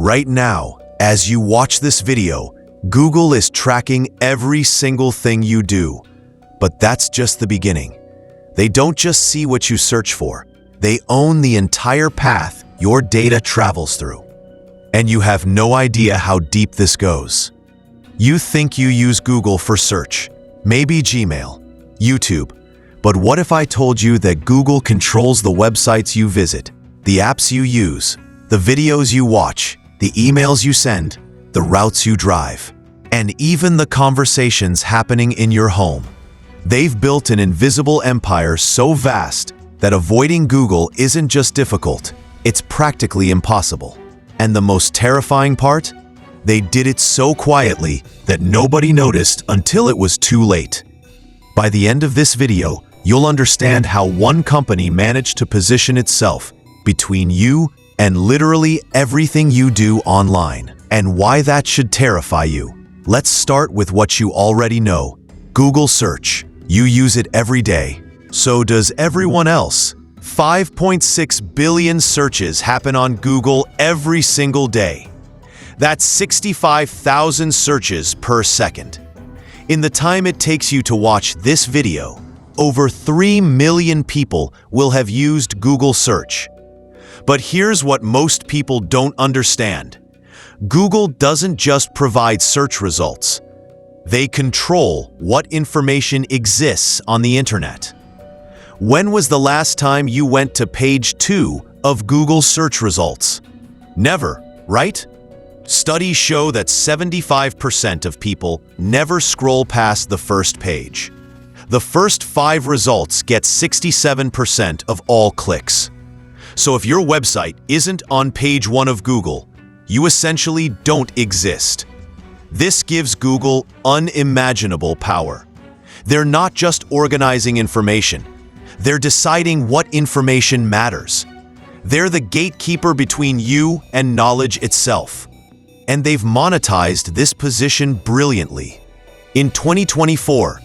Right now, as you watch this video, Google is tracking every single thing you do. But that's just the beginning. They don't just see what you search for. They own the entire path your data travels through. And you have no idea how deep this goes. You think you use Google for search, maybe Gmail, YouTube. But what if I told you that Google controls the websites you visit, the apps you use, the videos you watch, the emails you send, the routes you drive, and even the conversations happening in your home? They've built an invisible empire so vast that avoiding Google isn't just difficult, it's practically impossible. And the most terrifying part? They did it so quietly that nobody noticed until it was too late. By the end of this video, you'll understand how one company managed to position itself between you and literally everything you do online, and why that should terrify you. Let's start with what you already know: Google Search. You use it every day. So does everyone else. 5.6 billion searches happen on Google every single day. That's 65,000 searches per second. In the time it takes you to watch this video, over 3 million people will have used Google Search. But here's what most people don't understand. Google doesn't just provide search results. They control what information exists on the internet. When was the last time you went to page 2 of Google search results? Never, right? Studies show that 75% of people never scroll past the first page. The first 5 results get 67% of all clicks. So if your website isn't on page 1 of Google, you essentially don't exist. This gives Google unimaginable power. They're not just organizing information. They're deciding what information matters. They're the gatekeeper between you and knowledge itself. And they've monetized this position brilliantly. In 2024,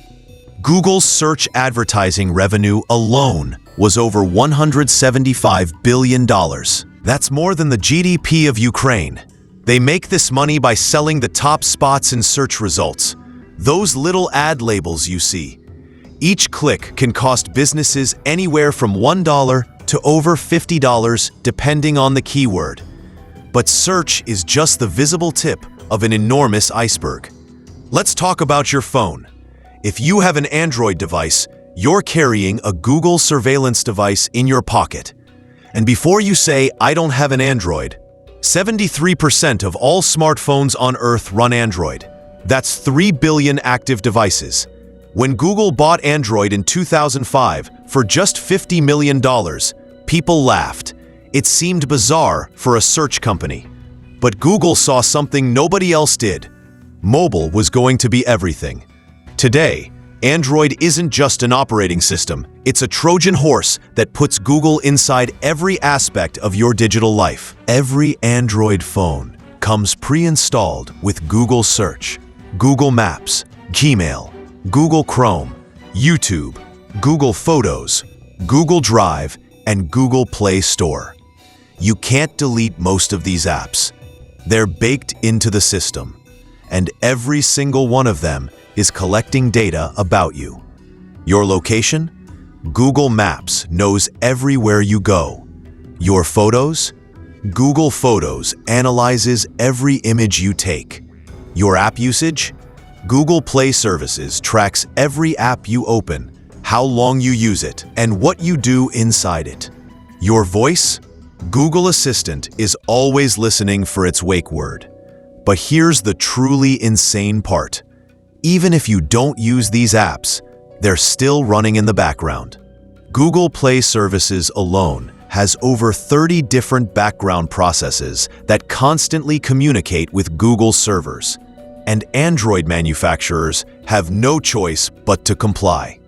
Google's search advertising revenue alone was over $175 billion. That's more than the GDP of Ukraine. They make this money by selling the top spots in search results, those little ad labels you see. Each click can cost businesses anywhere from $1 to over $50 depending on the keyword. But search is just the visible tip of an enormous iceberg. Let's talk about your phone. If you have an Android device, you're carrying a Google surveillance device in your pocket. And before you say, "I don't have an Android," 73% of all smartphones on Earth run Android. That's 3 billion active devices. When Google bought Android in 2005 for just $50 million, people laughed. It seemed bizarre for a search company. But Google saw something nobody else did. Mobile was going to be everything. Today, Android isn't just an operating system, it's a Trojan horse that puts Google inside every aspect of your digital life. Every Android phone comes pre-installed with Google Search, Google Maps, Gmail, Google Chrome, YouTube, Google Photos, Google Drive, and Google Play Store. You can't delete most of these apps. They're baked into the system, and every single one of them is collecting data about you. Your location? Google Maps knows everywhere you go. Your photos? Google Photos analyzes every image you take. Your app usage? Google Play Services tracks every app you open, how long you use it, and what you do inside it. Your voice? Google Assistant is always listening for its wake word. But here's the truly insane part. Even if you don't use these apps, they're still running in the background. Google Play Services alone has over 30 different background processes that constantly communicate with Google servers. And Android manufacturers have no choice but to comply.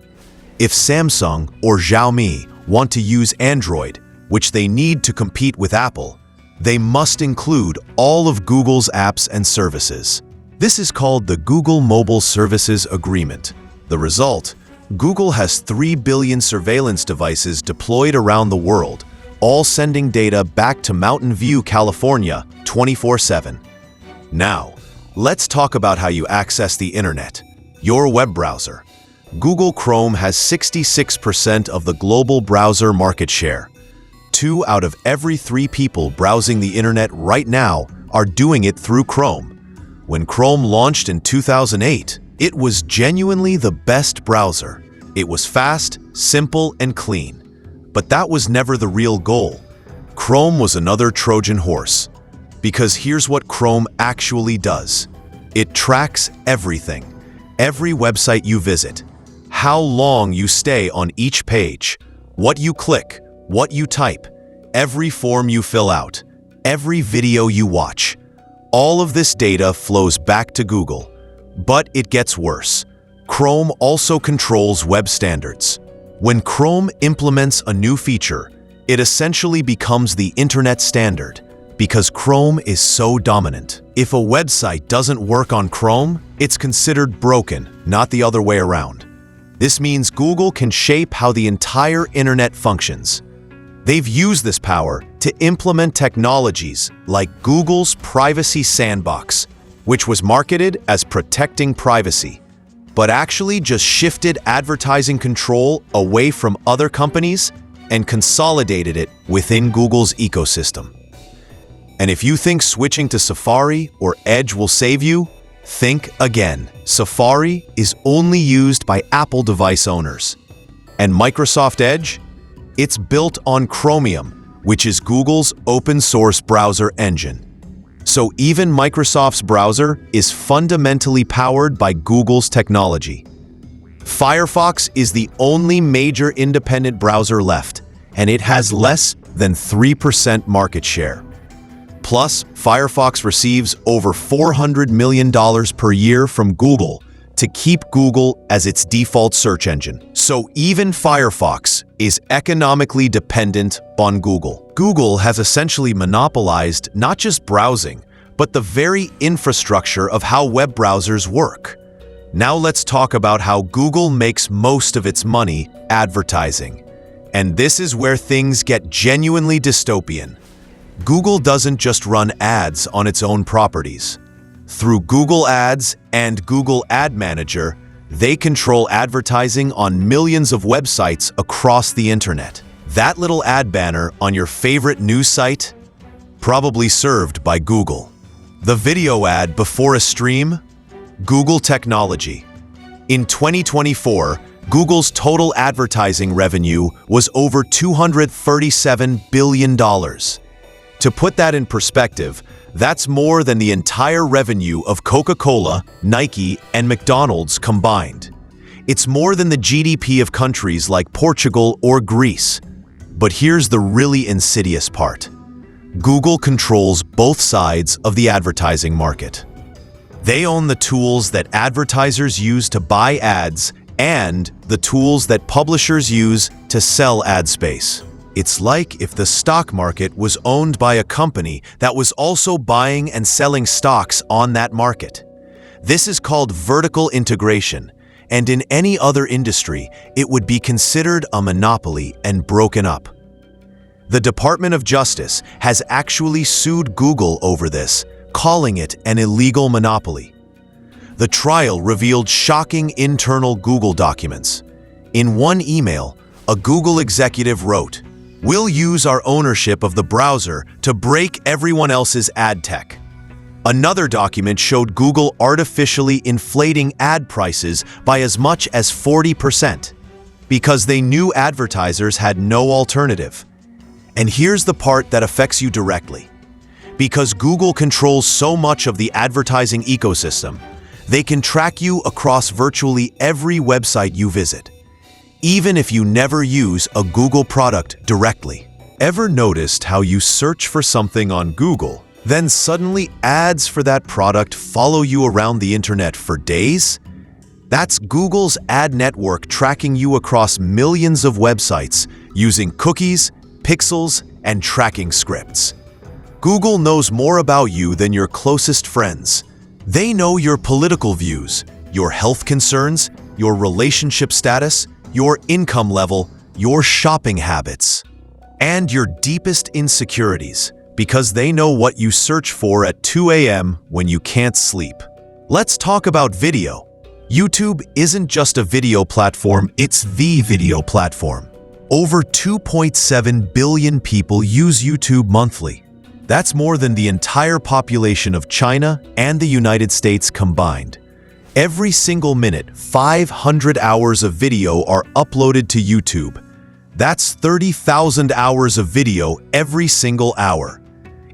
If Samsung or Xiaomi want to use Android, which they need to compete with Apple, they must include all of Google's apps and services. This is called the Google Mobile Services Agreement. The result? Google has 3 billion surveillance devices deployed around the world, all sending data back to Mountain View, California, 24/7. Now, let's talk about how you access the internet. Your web browser. Google Chrome has 66% of the global browser market share. 2 out of every 3 people browsing the internet right now are doing it through Chrome. When Chrome launched in 2008, it was genuinely the best browser. It was fast, simple, and clean. But that was never the real goal. Chrome was another Trojan horse. Because here's what Chrome actually does. It tracks everything. Every website you visit. How long you stay on each page. What you click. What you type. Every form you fill out. Every video you watch. All of this data flows back to Google. But it gets worse. Chrome also controls web standards. When Chrome implements a new feature, it essentially becomes the internet standard because Chrome is so dominant. If a website doesn't work on Chrome, it's considered broken, not the other way around. This means Google can shape how the entire internet functions. They've used this power to implement technologies like Google's Privacy Sandbox, which was marketed as protecting privacy, but actually just shifted advertising control away from other companies and consolidated it within Google's ecosystem. And if you think switching to Safari or Edge will save you, think again. Safari is only used by Apple device owners. And Microsoft Edge? It's built on Chromium, which is Google's open-source browser engine. So even Microsoft's browser is fundamentally powered by Google's technology. Firefox is the only major independent browser left, and it has less than 3% market share. Plus, Firefox receives over $400 million per year from Google to keep Google as its default search engine. So even Firefox is economically dependent on Google. Google has essentially monopolized not just browsing, but the very infrastructure of how web browsers work. Now let's talk about how Google makes most of its money advertising. And this is where things get genuinely dystopian. Google doesn't just run ads on its own properties. Through Google Ads and Google Ad Manager, they control advertising on millions of websites across the internet. That little ad banner on your favorite news site? Probably served by Google. The video ad before a stream? Google technology. In 2024, Google's total advertising revenue was over $237 billion. To put that in perspective, that's more than the entire revenue of Coca-Cola, Nike, and McDonald's combined. It's more than the GDP of countries like Portugal or Greece. But here's the really insidious part. Google controls both sides of the advertising market. They own the tools that advertisers use to buy ads and the tools that publishers use to sell ad space. It's like if the stock market was owned by a company that was also buying and selling stocks on that market. This is called vertical integration, and in any other industry, it would be considered a monopoly and broken up. The Department of Justice has actually sued Google over this, calling it an illegal monopoly. The trial revealed shocking internal Google documents. In one email, a Google executive wrote, "We'll use our ownership of the browser to break everyone else's ad tech." Another document showed Google artificially inflating ad prices by as much as 40% because they knew advertisers had no alternative. And here's the part that affects you directly. Because Google controls so much of the advertising ecosystem, they can track you across virtually every website you visit, even if you never use a Google product directly. Ever noticed how you search for something on Google, then suddenly ads for that product follow you around the internet for days? That's Google's ad network tracking you across millions of websites using cookies, pixels, and tracking scripts. Google knows more about you than your closest friends. They know your political views, your health concerns, your relationship status, your income level, your shopping habits. and your deepest insecurities, because they know what you search for at 2 a.m. when you can't sleep. Let's talk about video. YouTube isn't just a video platform, it's the video platform. Over 2.7 billion people use YouTube monthly. That's more than the entire population of China and the United States combined. Every single minute, 500 hours of video are uploaded to YouTube. That's 30,000 hours of video every single hour.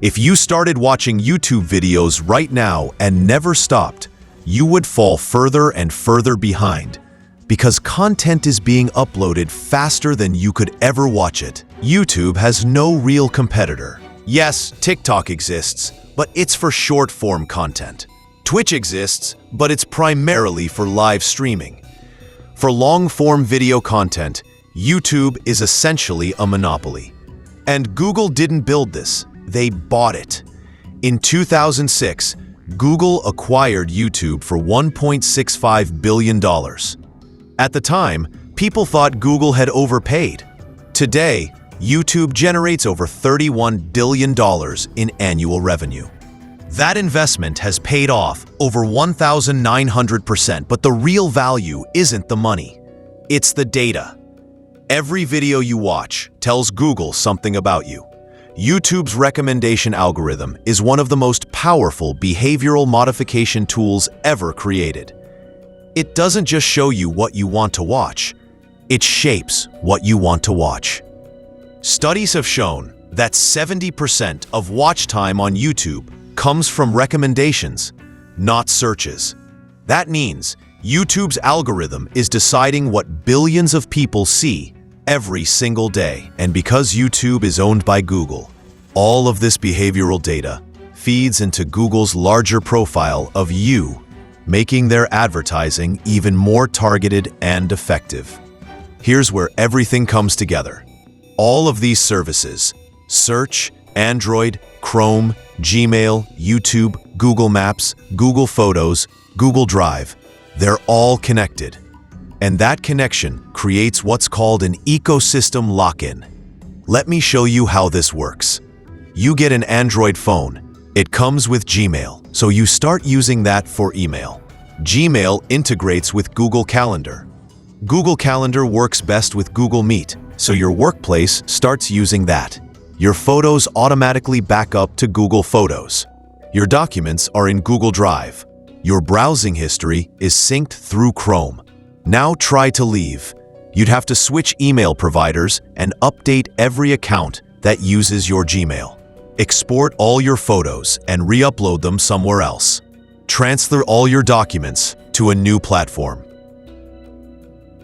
If you started watching YouTube videos right now and never stopped, you would fall further and further behind, because content is being uploaded faster than you could ever watch it. YouTube has no real competitor. Yes, TikTok exists, but it's for short-form content. Twitch exists, but it's primarily for live streaming. For long-form video content, YouTube is essentially a monopoly. And Google didn't build this, they bought it. In 2006, Google acquired YouTube for $1.65 billion. At the time, people thought Google had overpaid. Today, YouTube generates over $31 billion in annual revenue. That investment has paid off over 1,900%, but the real value isn't the money. It's the data. Every video you watch tells Google something about you. YouTube's recommendation algorithm is one of the most powerful behavioral modification tools ever created. It doesn't just show you what you want to watch, it shapes what you want to watch. Studies have shown that 70% of watch time on YouTube comes from recommendations, not searches. That means YouTube's algorithm is deciding what billions of people see every single day. And because YouTube is owned by Google, all of this behavioral data feeds into Google's larger profile of you, making their advertising even more targeted and effective. Here's where everything comes together. All of these services, Search, Android, Chrome, Gmail, YouTube, Google Maps, Google Photos, Google Drive, they're all connected. And that connection creates what's called an ecosystem lock-in. Let me show you how this works. You get an Android phone. It comes with Gmail, so you start using that for email. Gmail integrates with Google Calendar. Google Calendar works best with Google Meet, so your workplace starts using that. Your photos automatically back up to Google Photos. Your documents are in Google Drive. Your browsing history is synced through Chrome. Now try to leave. You'd have to switch email providers and update every account that uses your Gmail. Export all your photos and re-upload them somewhere else. Transfer all your documents to a new platform.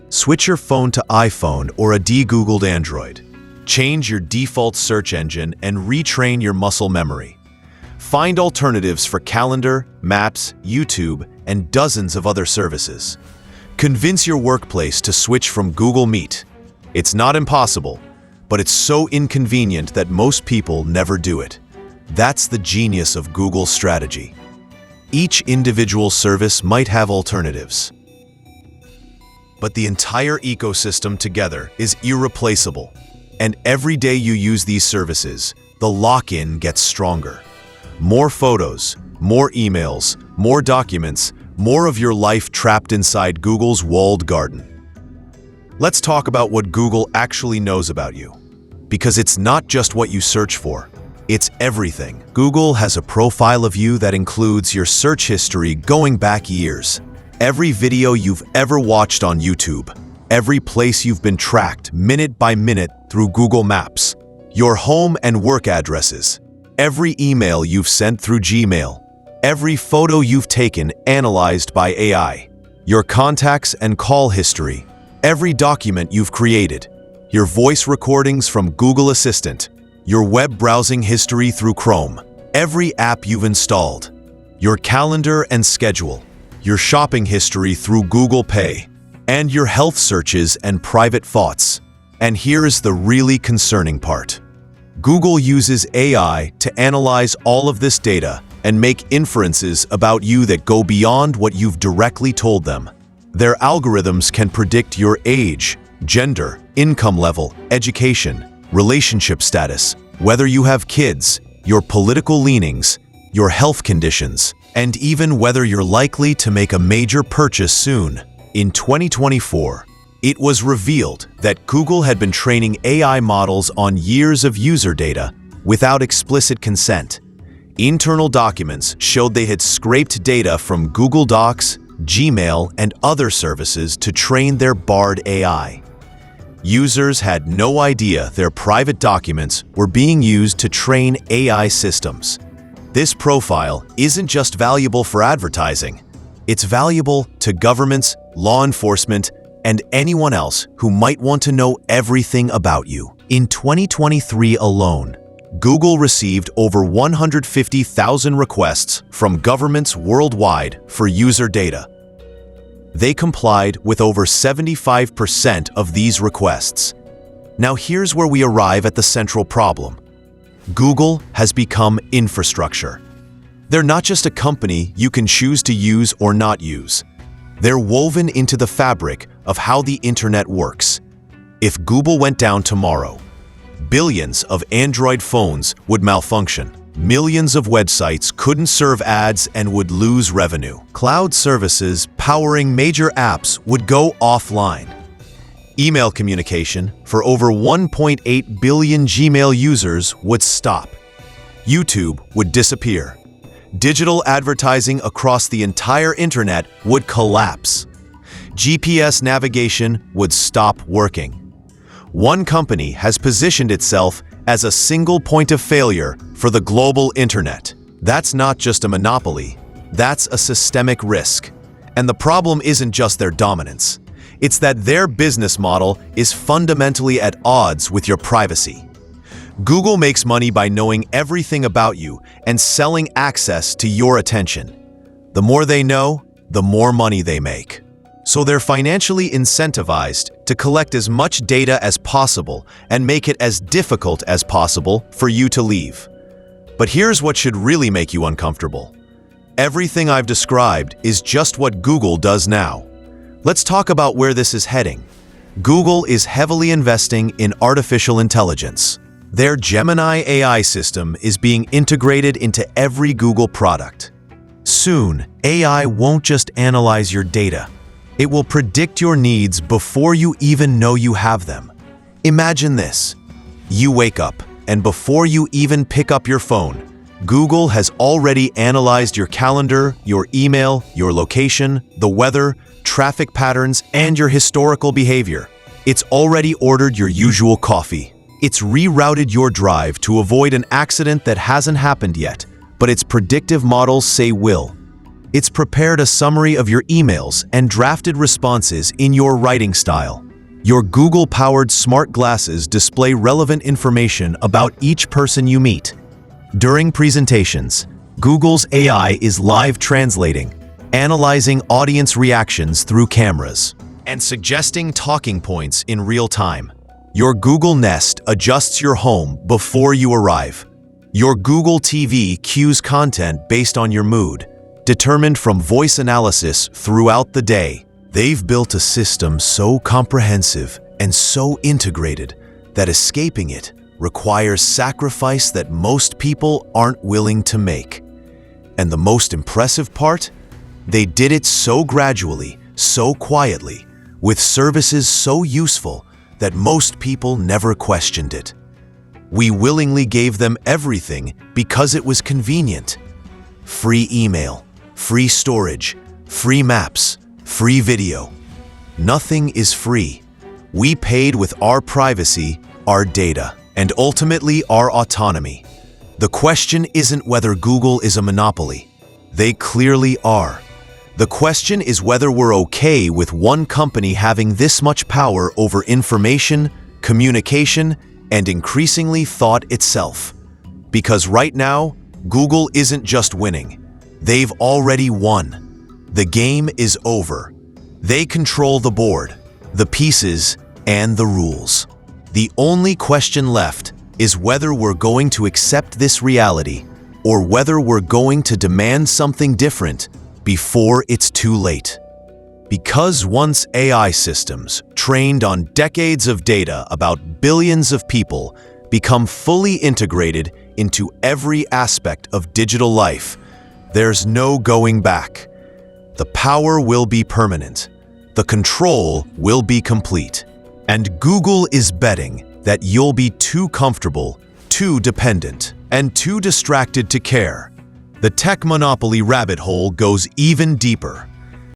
Switch your phone to iPhone or a de-Googled Android. Change your default search engine and retrain your muscle memory. Find alternatives for Calendar, Maps, YouTube, and dozens of other services. Convince your workplace to switch from Google Meet. It's not impossible, but it's so inconvenient that most people never do it. That's the genius of Google's strategy. Each individual service might have alternatives, but the entire ecosystem together is irreplaceable. And every day you use these services, the lock-in gets stronger. More photos, more emails, more documents, more of your life trapped inside Google's walled garden. Let's talk about what Google actually knows about you. Because it's not just what you search for, it's everything. Google has a profile of you that includes your search history going back years. Every video you've ever watched on YouTube, every place you've been tracked minute by minute through Google Maps, your home and work addresses, every email you've sent through Gmail, every photo you've taken analyzed by AI, your contacts and call history, every document you've created, your voice recordings from Google Assistant, your web browsing history through Chrome, every app you've installed, your calendar and schedule, your shopping history through Google Pay, and your health searches and private thoughts. And here's the really concerning part. Google uses AI to analyze all of this data and make inferences about you that go beyond what you've directly told them. Their algorithms can predict your age, gender, income level, education, relationship status, whether you have kids, your political leanings, your health conditions, and even whether you're likely to make a major purchase soon. In 2024, it was revealed that Google had been training AI models on years of user data without explicit consent. Internal documents showed they had scraped data from Google Docs, Gmail, and other services to train their Bard AI. Users had no idea their private documents were being used to train AI systems. This profile isn't just valuable for advertising. It's valuable to governments, law enforcement, and anyone else who might want to know everything about you. In 2023 alone, Google received over 150,000 requests from governments worldwide for user data. They complied with over 75% of these requests. Now here's where we arrive at the central problem. Google has become infrastructure. They're not just a company you can choose to use or not use. They're woven into the fabric of how the internet works. If Google went down tomorrow, billions of Android phones would malfunction. Millions of websites couldn't serve ads and would lose revenue. Cloud services powering major apps would go offline. Email communication for over 1.8 billion Gmail users would stop. YouTube would disappear. Digital advertising across the entire internet would collapse. GPS navigation would stop working. One company has positioned itself as a single point of failure for the global internet. That's not just a monopoly, that's a systemic risk. And the problem isn't just their dominance. It's that their business model is fundamentally at odds with your privacy. Google makes money by knowing everything about you and selling access to your attention. The more they know, the more money they make. So they're financially incentivized to collect as much data as possible and make it as difficult as possible for you to leave. But here's what should really make you uncomfortable. Everything I've described is just what Google does now. Let's talk about where this is heading. Google is heavily investing in artificial intelligence. Their Gemini AI system is being integrated into every Google product. Soon, AI won't just analyze your data. It will predict your needs before you even know you have them. Imagine this. You wake up, and before you even pick up your phone, Google has already analyzed your calendar, your email, your location, the weather, traffic patterns, and your historical behavior. It's already ordered your usual coffee. It's rerouted your drive to avoid an accident that hasn't happened yet, but its predictive models say will. It's prepared a summary of your emails and drafted responses in your writing style. Your Google-powered smart glasses display relevant information about each person you meet. During presentations, Google's AI is live translating, analyzing audience reactions through cameras, and suggesting talking points in real time. Your Google Nest adjusts your home before you arrive. Your Google TV cues content based on your mood, determined from voice analysis throughout the day. They've built a system so comprehensive and so integrated that escaping it requires sacrifice that most people aren't willing to make. And the most impressive part? They did it so gradually, so quietly, with services so useful that most people never questioned it. We willingly gave them everything because it was convenient. Free email, free storage, free maps, free video. Nothing is free. We paid with our privacy, our data, and ultimately our autonomy. The question isn't whether Google is a monopoly. They clearly are. The question is whether we're okay with one company having this much power over information, communication, and increasingly thought itself. Because right now, Google isn't just winning. They've already won. The game is over. They control the board, the pieces, and the rules. The only question left is whether we're going to accept this reality or whether we're going to demand something different before it's too late. Because once AI systems, trained on decades of data about billions of people, become fully integrated into every aspect of digital life, there's no going back. The power will be permanent. The control will be complete. And Google is betting that you'll be too comfortable, too dependent, and too distracted to care. The tech monopoly rabbit hole goes even deeper.